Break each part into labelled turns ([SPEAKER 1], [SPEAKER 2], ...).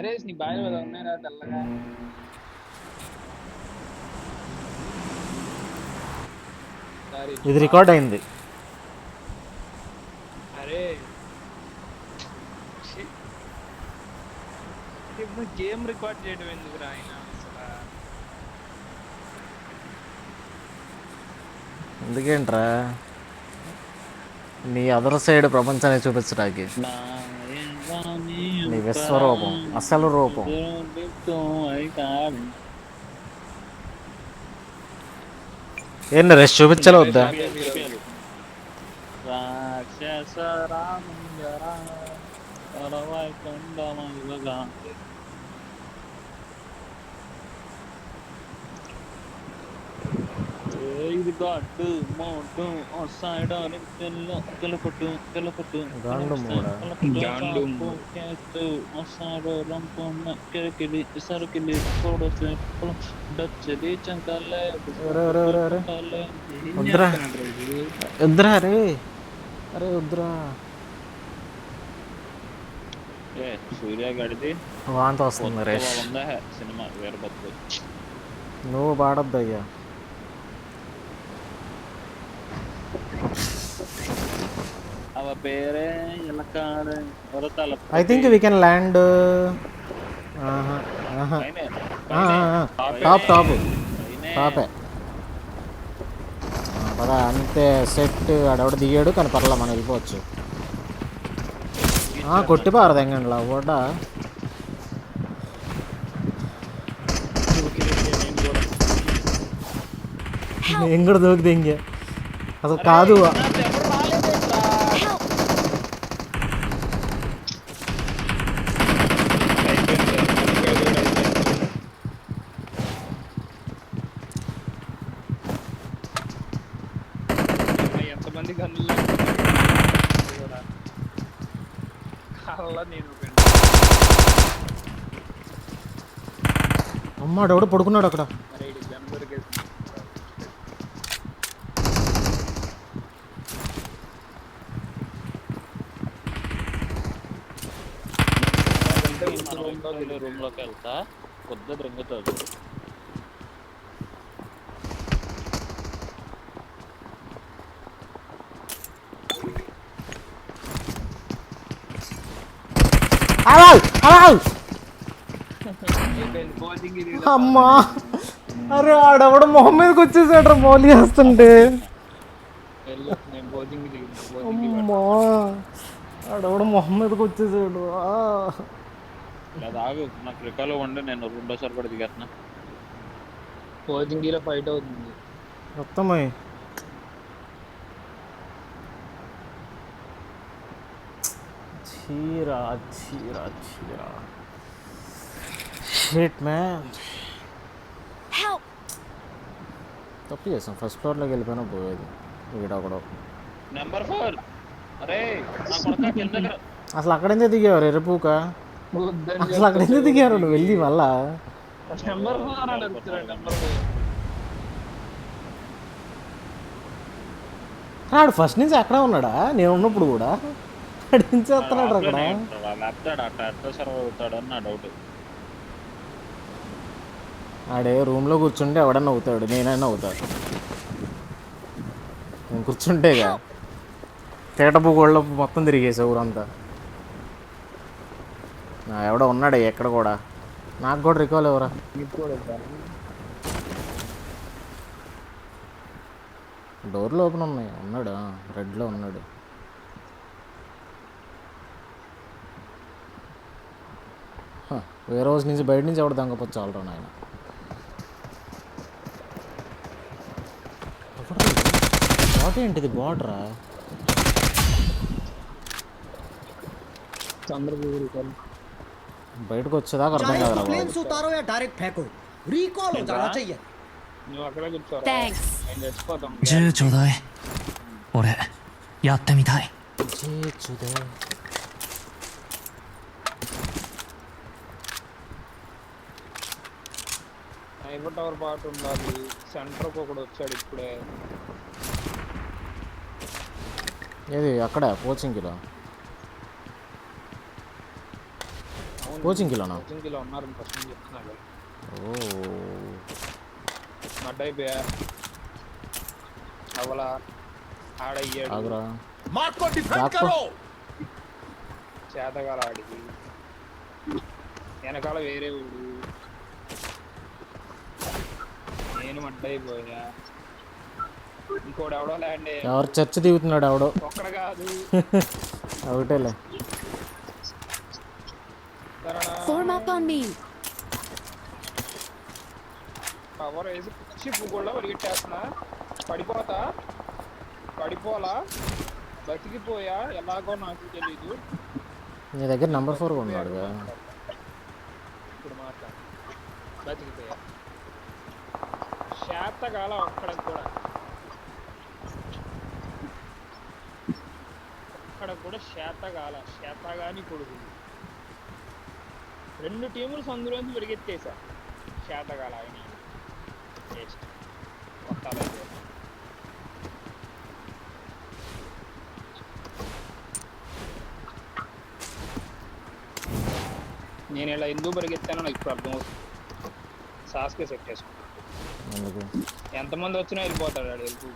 [SPEAKER 1] నరేష్ నీ బాయ్ ఉన్నాయిరా తెల్లగా.
[SPEAKER 2] ఇది రికార్డ్ అయింది.
[SPEAKER 1] అరే గేమ్ రికార్డ్ చేయడం ఎందుకురా ఆయన అసలు.
[SPEAKER 2] ఎందుకేంట్రా నీ అదర్ సైడ్ ప్రపంచాన్ని చూపించడానికి. నీ విశ్వరూపం, అసలు రూపం. ఏం నరేష్ చూపించాలి వద్దా?
[SPEAKER 1] రాక్షస రామంజరా అరవై కొండమలుగా. ఇది గడ్డు మోటు సైడ్ కలుపుట్టు కలుపుట్టు కిరికిలి సరుకిలి పొడసే డచ్చది చంకాలే
[SPEAKER 2] వద్దురా వద్దురా. అరే అరే వద్దురా.
[SPEAKER 1] సూర్య గడిది
[SPEAKER 2] వాంత వస్తుంది నరేష్.
[SPEAKER 1] సినిమా వీరభద్రు.
[SPEAKER 2] నువ్వు పాడొద్దు అయ్యా.
[SPEAKER 1] అవ పేరే ఎలకాడే వరతల.
[SPEAKER 2] I think we can land top top టాపే పదా. అంతే సెట్. ఆడెవడ దిగాడు కానీ పర్లా మనం వెళ్ళిపోవచ్చు. కొట్టి పారదంగండిలా కూడా. నేను కూడా దూకితే ఇంకే అసలు కాదు.
[SPEAKER 1] ఎంతమంది గన్నులు
[SPEAKER 2] అమ్మాడు ఎవడో పడుకున్నాడు అక్కడ.
[SPEAKER 1] రూమ్ లోకి వెళ్తా కొద్ది దొంగతుంది.
[SPEAKER 2] అమ్మా అరే ఆడెవడో మొహం మీదకి వచ్చేసాడు మౌలి వేస్తుంటే. అమ్మా ఆడెవడో మొహం మీదకి వచ్చేసాడు.
[SPEAKER 1] నాకు రికాల్ ఉండి నేను రెండోసారి కూడా దిగేస్తున్నా. పోజింగిలో ఫైట్ అవుతుంది
[SPEAKER 2] మొత్తమై. చీరా చీరా చీరా షిట్ మ్యాన్. తప్పు చేసాం. ఫస్ట్ ఫ్లోర్లోకి వెళ్ళిపోయినా పోయేది. వీడొకడు
[SPEAKER 1] నెంబర్ 4. అరే
[SPEAKER 2] అసలు అక్కడెందుకు దిగేవారు ఎర్రపూక? అసలు అక్కడెందుకు దిగారు నువ్వు వెళ్ళి మళ్ళా? ఆడు ఫస్ట్ నుంచి అక్కడే ఉన్నాడా? నేను ఉన్నప్పుడు కూడా నుంచి వస్తున్నాడు అక్కడ. ఆడే రూమ్లో కూర్చుంటే ఎవడన్నా అవుతాడు, నేనైనా అవుతాడు. నేను కూర్చుంటేగా తేటపూగోళ్ళ మొత్తం తిరిగేసా ఊరంతా. ఎవడో ఉన్నాడే ఎక్కడ కూడా. నాకు కూడా రికాల్ ఎవరా? డోర్లు ఓపెన్ ఉన్నాయి. ఉన్నాడు రెడ్లో ఉన్నాడు. వేరే రోజు నుంచి బయట నుంచి ఎవడ దొంగపోవచ్చు ఆల్రా నాయన. బాట్ ఏంటిది? బార్డరా? బయటకు వచ్చేదాకా అర్థం కాదు.
[SPEAKER 1] టవర్ పాటు ఉండాలి. సెంటర్కి ఒకడు వచ్చాడు ఇప్పుడే.
[SPEAKER 2] ఏది అక్కడ కోచింగ్లో? కోచింగ్కిలోనా?
[SPEAKER 1] కోచింగ్లో ఉన్నారు ఫస్ట్ నుంచి చెప్తున్నాడు.
[SPEAKER 2] ఓ
[SPEAKER 1] మడ్ అయిపోయా అవలా ఆడయ్యాడు
[SPEAKER 2] ఆగురా.
[SPEAKER 1] చేతగాల ఆడికి వెనకాల వేరే ఊడు నేను మడ్డైపోయా. ఇంకోటి ఎవడో ల్యాండ్
[SPEAKER 2] ఎవరు చర్చ దిగుతున్నాడు ఎవడో.
[SPEAKER 1] ఒక్కడ కాదు
[SPEAKER 2] ఒకటేలే.
[SPEAKER 1] పవర్ వేసి పిచ్చి పువ్వుల్లో పరిగెట్టేస్తున్నా. పడిపోలా బతికిపోయా ఎలాగో నాకు తెలీదు.
[SPEAKER 2] నీ దగ్గర నెంబర్ 4 ఉన్నాడుగా.
[SPEAKER 1] ఇప్పుడు మాట్లాడు. బతికిపోయా శాతగాల అక్కడ కూడా శాతగాని కొడుకు. 2 టీములు సందులోంచి పరిగెత్తేసా. శాతగాల ఆయన కొట్టాలైతే నేను ఇలా ఎందుకు పరిగెత్తానో నాకు ఇప్పుడు అర్థమవుతుంది. సాస్కే సెట్ చేసుకుంటాను. ఎంతమంది వచ్చినా వెళ్ళిపోతాడు వాడు. వెళ్ళి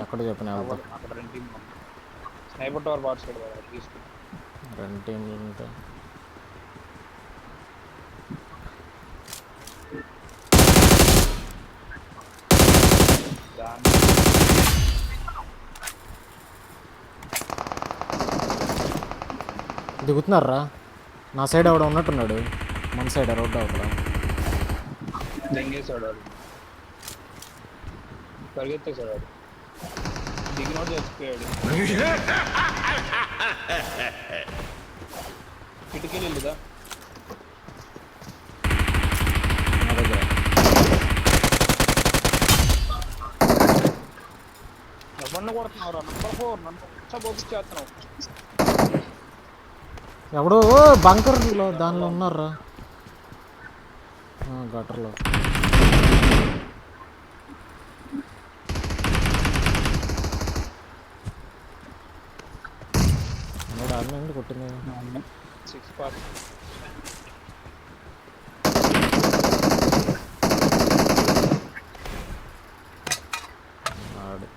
[SPEAKER 2] ఎక్కడ చెప్పిన
[SPEAKER 1] అక్కడ 2 టీంలు స్నైపర్ టవర్ బాట్ సైడ్ తీసుకు
[SPEAKER 2] 2 టీంలు ఉంటాయి. దిగుతున్నారా? నా సైడ్ ఎవడ ఉన్నట్టున్నాడు. మన సైడ్ రోడ్డు అవతల
[SPEAKER 1] దెంగేశాడు వాడు. పరిగెత్తేశాడు వాడు. దిగినోడు చచ్చిపోయాడు. కిటికీలు వెళ్ళుదా
[SPEAKER 2] నా దగ్గర.
[SPEAKER 1] ఎవరిని కొడుతున్నావురా? నంబర్ 4 నన్ను ఉచ్చబోపిచ్చేస్తున్నావు.
[SPEAKER 2] ఎవడో బంకర్లో దానిలో ఉన్నారా గటర్లో. ఆడినండి కొట్టింది
[SPEAKER 1] 6 పార్ట్.
[SPEAKER 2] ఆడు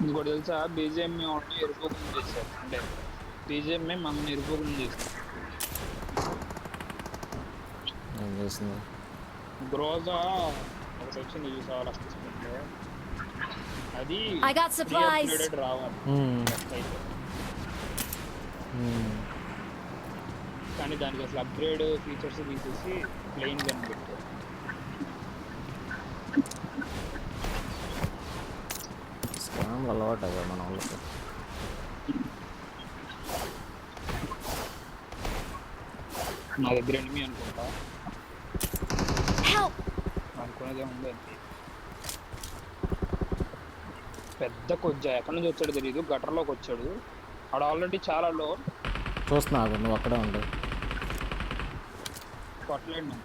[SPEAKER 1] ఇంకోటి తెలుసా? బీజేఎంఏ ఉన్న ఎరుపుకుని చేశారు. అంటే బీజేఎంఏ మనం ఎరుపుకుని చేశారు.
[SPEAKER 2] ఏం చేసింది?
[SPEAKER 1] గ్రోజా ఒకటి వచ్చింది చూసావా? అది రావాలి కానీ దానికి అసలు అప్గ్రేడ్ ఫీచర్స్ తీసేసి ప్లెయిన్ గన్ పెట్టారు.
[SPEAKER 2] స్కామ్లు అలవాటు అయ్యా మన వాళ్ళకి.
[SPEAKER 1] నా దగ్గర ఎనిమి అనుకుంటా. అనుకునేదే ఉంది అంతే. పెద్ద కొజ్జా ఎక్కడి నుంచి వచ్చాడు తెలియదు. గటర్లోకి వచ్చాడు. ఆడ ఆల్రెడీ చాలా లో.
[SPEAKER 2] చూస్తున్నా నువ్వు అక్కడే ఉండు.
[SPEAKER 1] కొట్టలేడు.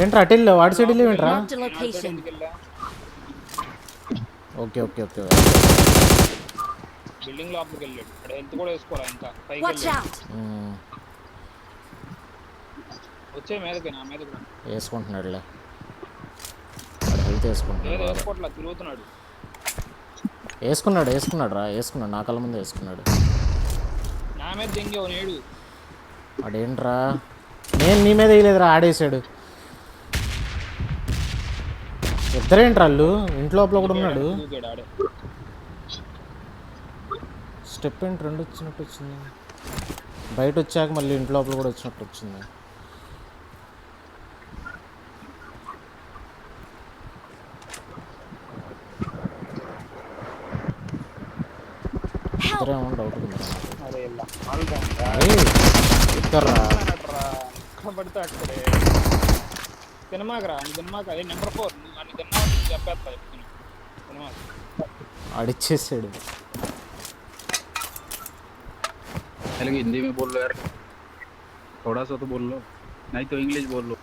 [SPEAKER 2] ఏంట్రా అటిల్ వాడి సైడ్ ఏంట్రా? Okay okay okay.
[SPEAKER 1] బిల్డింగ్ లోపలికి వెళ్ళాడు. ఇక్కడ హెల్త్ కూడా వేసుకోవాలి. ఇంకా పైకి వచ్చే మీదకి నా మీద
[SPEAKER 2] వేసుకుంటున్నాడులే. హెల్త్ వేసుకుంటున్నాడు.
[SPEAKER 1] వేసుకోవట్లా తిరుగుతున్నాడు.
[SPEAKER 2] వేసుకున్నాడు నా కళ్ళ ముందు వేసుకున్నాడు.
[SPEAKER 1] నా మీద దెంగే నేడు.
[SPEAKER 2] అదేంట్రా నేను నీ మీద వేయలేదురా, ఆడేసాడు. ఇద్దరేంట్రా వాళ్ళు? ఇంట్లోపల కూడా ఉన్నాడు. స్టెప్ ఏంటి 2 వచ్చినట్టు వచ్చింది. బయట వచ్చాక మళ్ళీ ఇంట్లోపల కూడా వచ్చినట్టు వచ్చింది. ఇద్దరేమో డౌట్ ఉంది.
[SPEAKER 1] పడితే అక్కడే తినమాకరా. తినమాక. అదే నెంబర్ 4 నువ్వు అన్ని తిన్నావు చంపేస్తా చెప్తున్నా సినిమా
[SPEAKER 2] ఆడిచ్చేసాడు.
[SPEAKER 3] तेलुगु हिंदी में बोल लो यार, थोड़ा सा तो बोल लो, नहीं तो इंग्लिश बोल लो।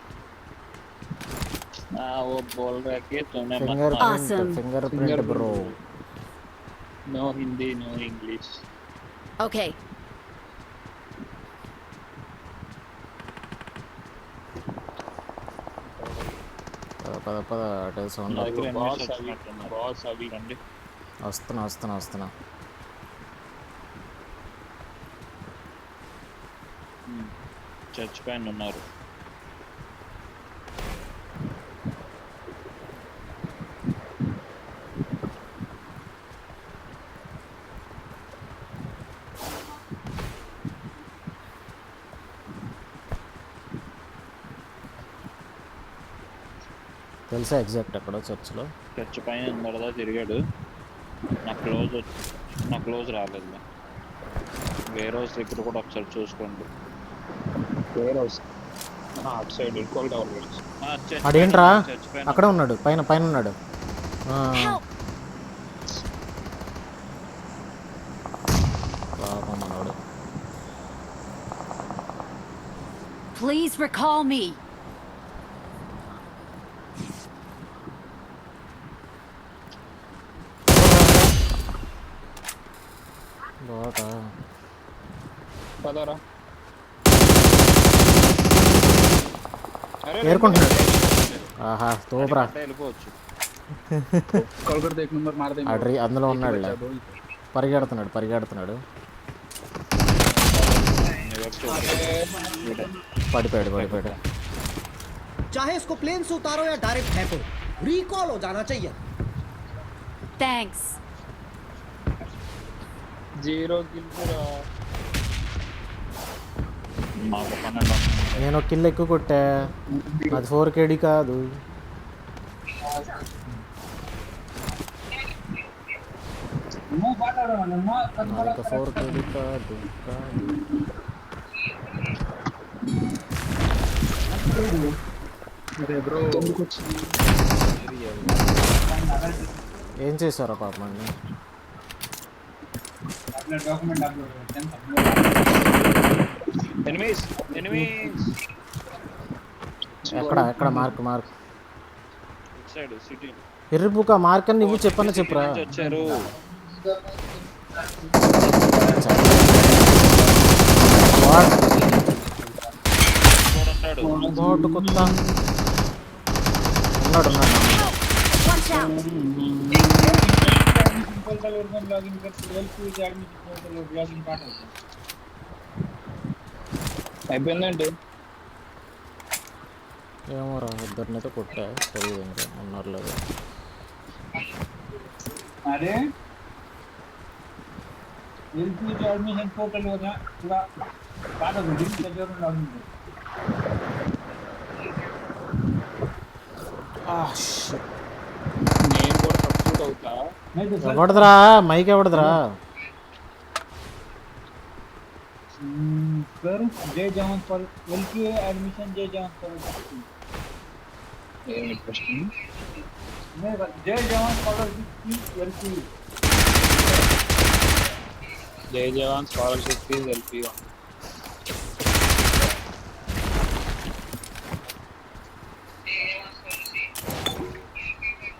[SPEAKER 1] वो बोल रहा है कि तुम्हें मत
[SPEAKER 2] ఫింగర్
[SPEAKER 1] मारो
[SPEAKER 2] print
[SPEAKER 4] Awesome.
[SPEAKER 2] Finger print bro.
[SPEAKER 1] No Hindi no English
[SPEAKER 4] Okay.
[SPEAKER 2] పద పద అటే సౌండ్.
[SPEAKER 1] బాస్ అవి రండి
[SPEAKER 2] వస్తున్నా.
[SPEAKER 1] చర్చ్ పైన ఉన్నారు.
[SPEAKER 2] తెలుసా ఎగ్జాక్ట్ అక్కడ చర్చ్లో?
[SPEAKER 1] చర్చ్ పైన ఇందరదా తిరిగాడు. నా క్లోజ్ రాలేదు. వేరే హౌస్ దగ్గర కూడా ఒకసారి చూసుకోండి. వేరే హౌస్ అటు సైడ్ ఈక్వల్ టవర్.
[SPEAKER 2] అదేంట్రా అక్కడ ఉన్నాడు, పైన ఉన్నాడు.
[SPEAKER 4] Help!
[SPEAKER 2] పాపం మనోడు.
[SPEAKER 4] Please recall me.
[SPEAKER 2] బాటా
[SPEAKER 1] పదరా.
[SPEAKER 2] ఏరుకుంటున్నాడు. ఆహా తోపురా.
[SPEAKER 1] వెళ్ళిపోవచ్చు.
[SPEAKER 3] कॉल कर दे, एक नंबर मार दे।
[SPEAKER 2] ఆడ్రి అందులో ఉన్నాడులే. పరిగెడుతున్నాడు. పడిపోయాడు.
[SPEAKER 5] चाहे इसको प्लेन से उतारो या डायरेक्ट फेंको, रिकॉल हो जाना चाहिए।
[SPEAKER 4] Thanks.
[SPEAKER 1] 0 కిల్స్ మాకు 12.
[SPEAKER 2] నేను ఒక కిల్ ఎక్కువ కొట్టా. అది 4 KD కాదు. ఇంకా 4 KD కాదు.
[SPEAKER 3] अरे ब्रो
[SPEAKER 2] ఏం చేశారో పాపం అండి.
[SPEAKER 1] ఎనిమీస్
[SPEAKER 2] ఎక్కడ మార్క్
[SPEAKER 1] సైడ్ సిటీ
[SPEAKER 2] ఎర్రిపుక మార్క్ అని నువ్వు చెప్పురా.
[SPEAKER 1] వచ్చారు.
[SPEAKER 2] బోటు కుత్త ఉన్నాడు.
[SPEAKER 4] Watch out.
[SPEAKER 1] అయిపోయిందండి.
[SPEAKER 2] ఏమోరా ఇద్దరినైతే కొట్టా. తెలియదు ఇంకా ఉన్నారు లేదు.
[SPEAKER 6] अरे एलपीजी एडमिशन पोर्टल होता थोड़ा बाद में दिन जरूर लॉगिन कर।
[SPEAKER 1] నేను కూడా సబ్స్టిట్యూట్ అవుతా.
[SPEAKER 6] नहीं तो सर
[SPEAKER 2] ఎవడదురా మైక్ ఎవడదురా?
[SPEAKER 6] सर जय जवान पर एलपीजी एडमिशन जय जवान पर
[SPEAKER 1] ఏమి ప్రశ్న?
[SPEAKER 6] मैं जय जवान स्कॉलरशिप की एलपीजी
[SPEAKER 1] జై జవాన్ స్కాలర్షిప్ ఫీజ్ ఎల్పీ.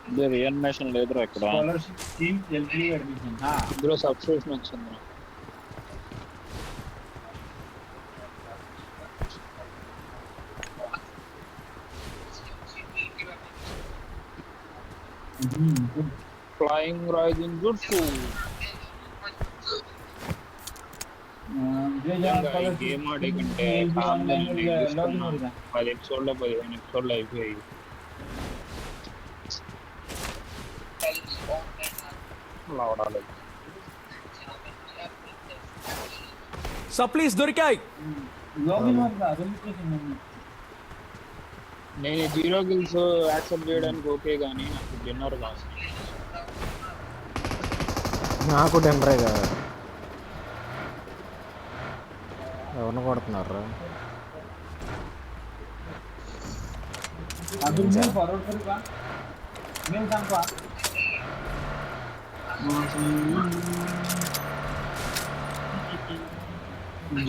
[SPEAKER 1] ఇది రియన్మేషన్ లేదురా ఇక్కడ.
[SPEAKER 6] Scholarship scheme LPG admission. हाँ
[SPEAKER 1] ఇందులో సబ్స్క్రిప్షన్ వచ్చింది. Flying rising good food.
[SPEAKER 6] जय जवान
[SPEAKER 1] ఈ గేమ్ ఆడే కంటే
[SPEAKER 6] ऑनलाइन लॉगिन हो रहा
[SPEAKER 1] 10 ఎపిసోడ్లో 15 ఎపిసోడ్లో అయిపోయాయి. లావడాలి.
[SPEAKER 5] सप्लीज దొరికాయి।
[SPEAKER 6] लॉगिन हो रहा रजिस्ट्रेशन में
[SPEAKER 1] నేను 0 కిల్స్ యాక్సెప్ట్ చేయడానికి ఓకే కానీ నాకు డిన్నర్ కావాలి.
[SPEAKER 2] నాకు డెంబరే కాదు. ఎవరిని కొడుతున్నారు?
[SPEAKER 6] अभी मैं फॉरवर्ड करूंगा। నేను సంపా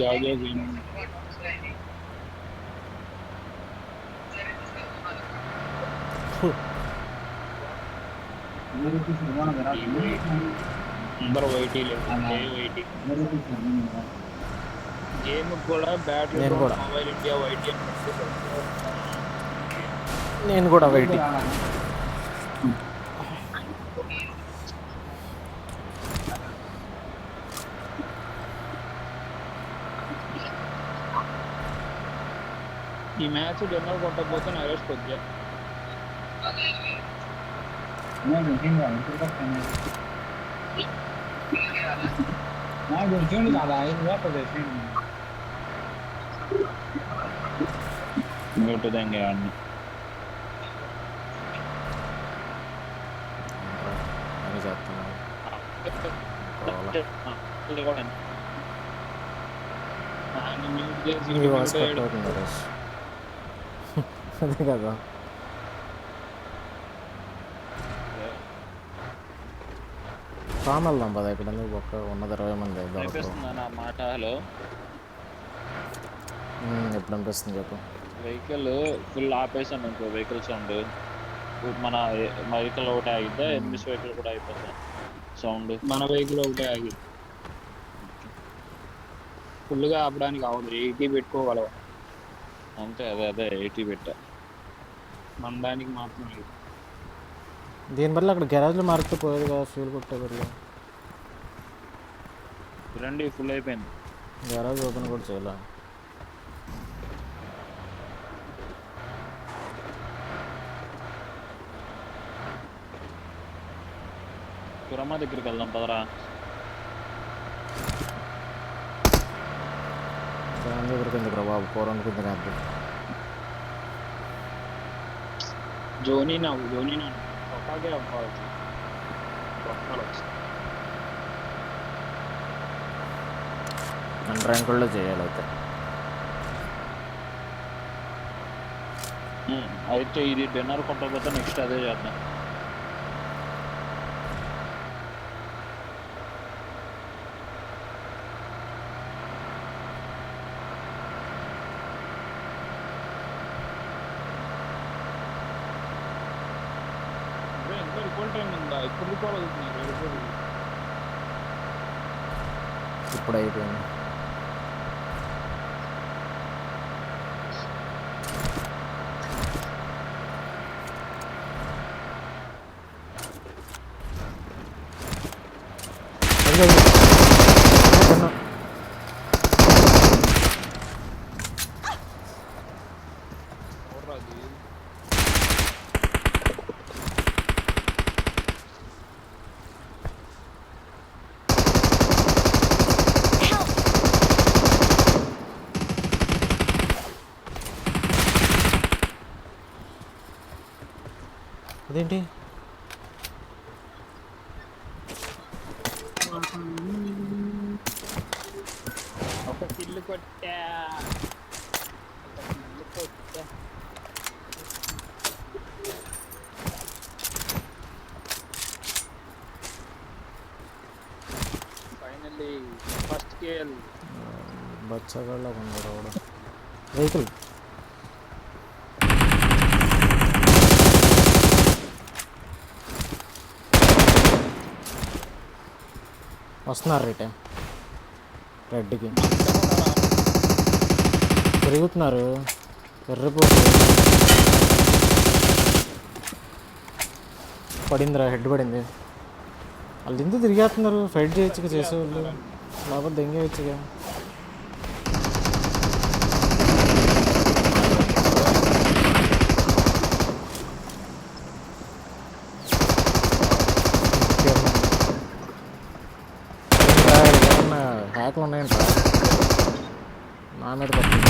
[SPEAKER 1] జాగే గేమ్
[SPEAKER 6] मेरे कुछ निर्माण करा
[SPEAKER 1] అందరూ వైటీ లేదు వైటీ గేమ్ కూడా బ్యాటరీ
[SPEAKER 2] నేను కూడా.
[SPEAKER 1] మొబైల్ ఇండియా వైటీ అని
[SPEAKER 2] నేను కూడా వెయిటింగ్.
[SPEAKER 1] ఈ మ్యాచ్ డిన్నర్ కొట్టకపోతే నరేష్ కొద్దిగా
[SPEAKER 6] मैं देखेंगे इधर का खाना मैं देखेंगे दादा ये तो देखेंगे
[SPEAKER 1] మ్యూట్ దేంగే అన్ని
[SPEAKER 2] అని చేస్తున్నాను. ఈ వాయిస్ కట్ అవుతుంది నరేష్. అదే కదా. ఫామ్ వెళ్దాం పద, ఇక్కడ ఎందుకు ఒక్క ఉన్నది 20 మంది దొరకరు.
[SPEAKER 1] వినిపిస్తుందా నా మాట? హలో,
[SPEAKER 2] ఎప్పుడు అనిపిస్తుంది చెప్పు.
[SPEAKER 1] వెహికల్ ఫుల్ ఆపేసాను ఇంకో వెహికల్ సౌండ్. మన వెహికల్ ఒకటే ఆగిద్దా? ఎనిమిస్ వెహికల్ కూడా అయిపోతా సౌండ్. మన వెహికల్ ఒకటే ఆగి ఫుల్గా ఆపడానికి అవ్వదు. 80 పెట్టుకోగలవు అంతే. అదే 80 పెట్టా మన దానికి మాత్రం.
[SPEAKER 2] దీనివల్ల అక్కడ గ్యారేజ్లో మారితే పోయేది కదా ఫ్యూల్ కొట్టే బదులు.
[SPEAKER 1] రండి, ఫుల్ అయిపోయింది.
[SPEAKER 2] గ్యారేజ్ ఓపెన్ కూడా చేయాలి.
[SPEAKER 1] కురమ్మ దగ్గరికి వెళ్దాం పదరా.
[SPEAKER 2] దాని దగ్గరికి ఎందుకు రా బాబు, 400 తినేద్దు.
[SPEAKER 1] జోనీ ఒక్కగే అవ్వచ్చు.
[SPEAKER 2] మన ర్యాంకుల్లో చేయాలి అయితే.
[SPEAKER 1] అయితే ఇది డిన్నర్ కొట్టకపోతే నెక్స్ట్ అదే చేద్దాం. ఇంకా రికాల్ టైం ఉందా? ఇప్పుడు రికాల్ అవుతుంది.
[SPEAKER 2] ఇప్పుడు అయిపోయింది. అదేంటి
[SPEAKER 1] ఒక కిల్లు కొట్టా. Finally first kill.
[SPEAKER 2] బచ్చగాళ్ళ ఉన్నాడు కూడా. వెహికల్ వస్తున్నారు రిటర్న్ రెడ్కి తిరుగుతున్నారు. ఎర్రిపోతు పడిందిరా, హెడ్ పడింది. వాళ్ళు ఎందుకు తిరిగేస్తున్నారు? ఫైట్ చేయొచ్చుగా చేసేవాళ్ళు, లేకపోతే దెంగేయచ్చుగా. హ్యాక్లు ఉన్నాయంట నా మీద పడుతుంది.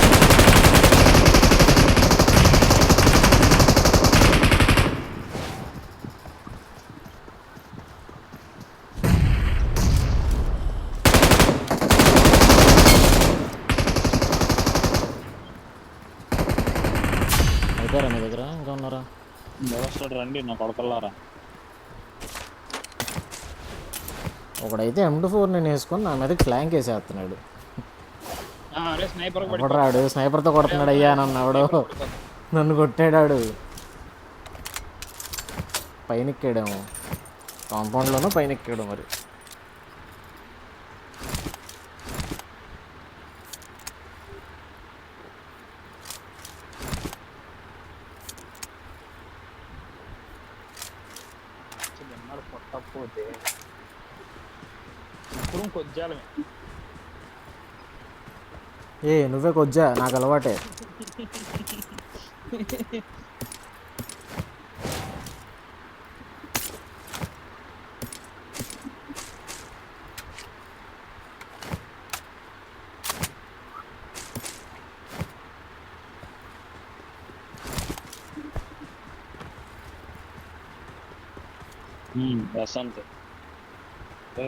[SPEAKER 2] అయిపోయారా మీ దగ్గర? ఇంకా ఉన్నారా?
[SPEAKER 1] వస్తాడు రండి నా కొడకల్లారా.
[SPEAKER 2] ఒకడైతే M24 నేను వేసుకొని నా మీద ఫ్లాంక్ వేసేస్తున్నాడు.
[SPEAKER 1] అరే స్నైపర్
[SPEAKER 2] రాడు స్నైపర్తో కొడుతున్నాడు అయ్యా నన్ను ఎవడో నన్ను కొట్టాడాడు. పైన ఎక్కాడేమో కాంపౌండ్లోనూ పైన ఎక్కాడు మరి.
[SPEAKER 1] కొట్టకపోతే ఇప్పుడు కొద్దిగా
[SPEAKER 2] నువ్వే కొజ్జా నాకు అలవాటే.
[SPEAKER 1] వసంత్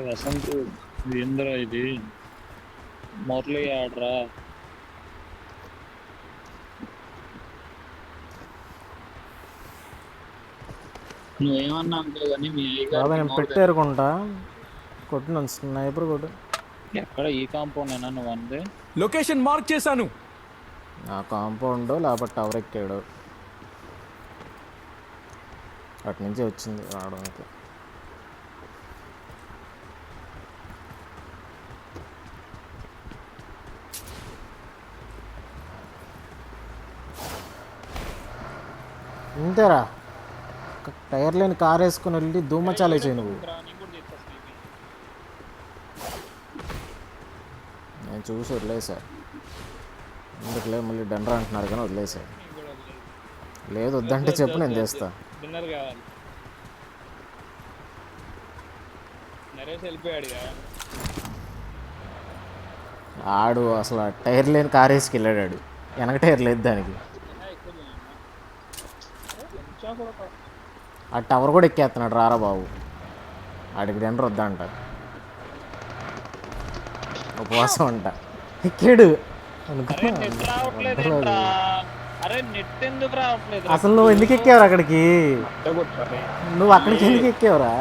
[SPEAKER 1] వసంత్ ఏంద్రా ఇది మురళి ఆడరా. నువ్వేమన్నా అనుకో కానీ మీ
[SPEAKER 2] బాబా నేను పెట్టేరుకుంటా కొట్టిన స్నైపర్ కొట్టు.
[SPEAKER 1] ఎక్కడ ఈ కాంపౌండ్ అయినా నువ్వు అందే
[SPEAKER 7] లొకేషన్ మార్క్ చేశాను.
[SPEAKER 2] ఆ కాంపౌండ్ లేకపోతే టవర్ ఎక్కాడు అటు నుంచి వచ్చింది రావడానికి. ఇంతేరా టైర్ లేని కార్ వేసుకుని వెళ్ళి ధూమచాలే చేయి నువ్వు. నేను చూసి వదిలేసా ఎందుకులే మళ్ళీ డండ్రా అంటున్నారు కానీ వదిలేసా. లేదు వద్దంటే చెప్పు నేను చేస్తా.
[SPEAKER 1] డిన్నర్ కావాలి. నరేష్ వెళ్ళిపోయాడు
[SPEAKER 2] ఆడు అసలు టైర్ లేని కార్ వేసుకెళ్ళాడు. వెనక టైర్ లేదు దానికి. ఆ టవర్ కూడా ఎక్కేస్తున్నాడు రారా బాబు. ఆడికి డెండర్ వద్దంట ఉపవాసం అంట ఎక్కాడు అసలు నువ్వు ఎందుకు ఎక్కావురా అక్కడికి? నువ్వు అక్కడికి ఎందుకు ఎక్కావురా?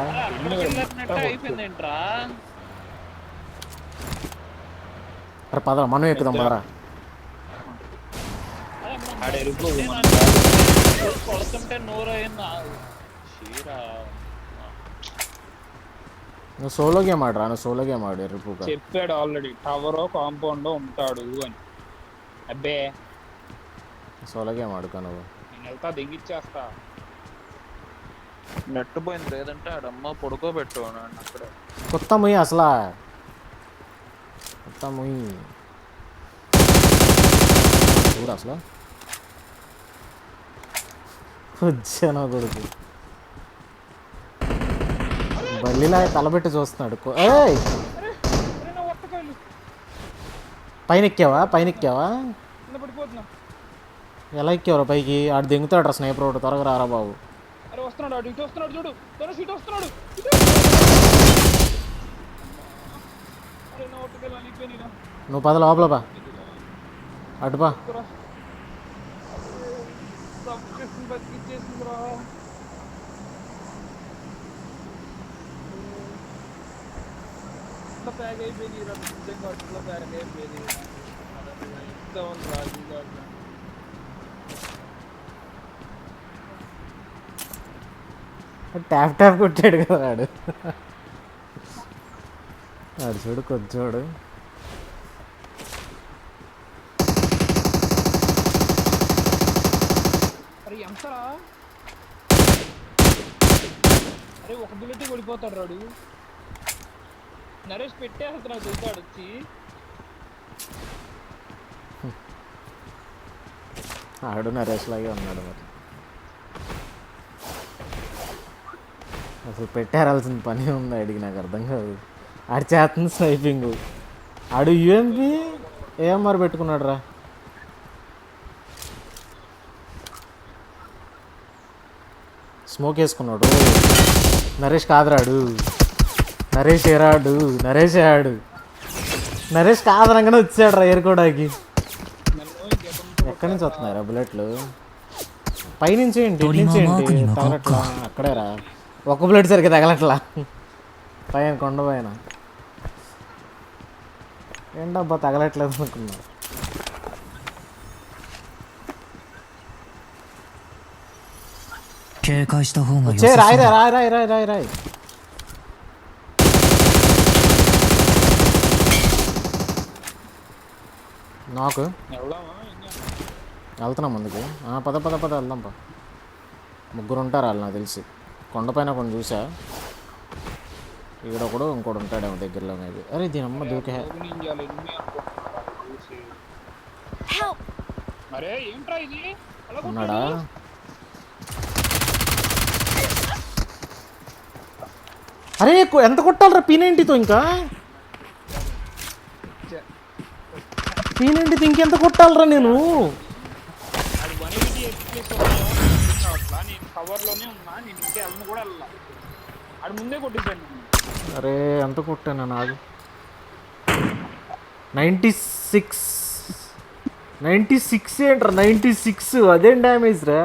[SPEAKER 2] అరే పదరా మనం ఎక్కుదాం పదరా. నువ్వు సోలో గేమ్ ఆడరా. నువ్వు సోలో గేమ్ ఆడు ఎరుపుగా.
[SPEAKER 1] చెప్పాడు ఆల్రెడీ టవర్ కాంపౌండ్ ఉంటాడు అని. అబ్బే
[SPEAKER 2] సోలో గేమ్ ఆడుకో నువ్వు.
[SPEAKER 1] నేను వెళ్తా దిగిచ్చేస్తా. నెట్ పోయింది లేదంటే ఆడమ్మ పడుకోబెట్టు అక్కడ.
[SPEAKER 2] కొత్త ముయ్యి అసలా కొత్త ముయ్యి చూడు అసలు వచ్చాను కొడుకు బల్లిలా తలబెట్టి చూస్తున్నాడు. పైన ఎక్కావా? పైన ఎక్కావా? ఎలా ఎక్కావరా పైకి? ఆడు దింగుతాడు రా స్నైపర్ ఒకటి. త్వరగా రారా బాబు. నువ్వు పద లోపల బా. అటుపా ట్యాప్ ట్యాప్ కొట్టాడు కదా ఆడు. ఆడు చూడు కొంచెడు.
[SPEAKER 1] అరే ఎంతరా? అరే ఒక బుల్లెట్ పడిపోతాడు రాడు. నరేష్ పెట్టేస్తున్నాడు చూస్తాడు వచ్చి.
[SPEAKER 2] ఆడు నరేష్ లాగే ఉన్నాడు మరి. అసలు పెట్టారాల్సిన పని ఉంది ఆడికి. నాకు అర్థం కాదు. ఆడి చేస్తుంది స్నైపింగ్. ఆడు యూఎంపి ఏఎంఆర్ పెట్టుకున్నాడు రా. స్మోక్ వేసుకున్నాడు. నరేష్ కాదురాడు. నరేష్ ఏరాడు. నరేష్ ఆడు. నరేష్ కాదనంగానే వచ్చాడు రా ఏరుకోవడానికి. ఎక్కడి నుంచి వస్తున్నాయి రా బుల్లెట్లు? పైనుంచి ఏంటి ఇటు నుంచి ఏంటి తగలట్లా అక్కడే రా ఒక్క ప్లేట్ సరిగ్గా తగలట్లా పైన కొండ పైన ఏంటబ్బా తగలట్లేదు అనుకున్నా వచ్చే రాయి రాయి రాయి రాయి రాయి రాయి నాకు వెళ్తున్నాం ముందుకి పద పద పద వెళ్దాం పా ముగ్గురు ఉంటారు వాళ్ళు నాకు తెలిసి కొండపైన కొన్ని చూసా ఇక్కడ ఒకడు ఇంకోటి ఉంటాడేమో దగ్గరలో మేబీ అరే దీని అమ్మ దూకే
[SPEAKER 4] Help!
[SPEAKER 1] అరే ఏంట్రా ఇది
[SPEAKER 2] ఉన్నాడా అరే ఎంత కొట్టాలరా పీనేంటితో ఇంకా పీనేంటితో ఇంకెంత కొట్టాలరా నేను
[SPEAKER 1] నేను కవర్లోనే ఉన్నా, నేను ఇంకే వెళ్ళను కూడా వెళ్ళా, ఆడు ముందే కొట్టేసాను.
[SPEAKER 2] అరే ఎంత కొట్టాను నాకు 96 ఏంట్రా 96 అదేం డ్యామేజ్ రా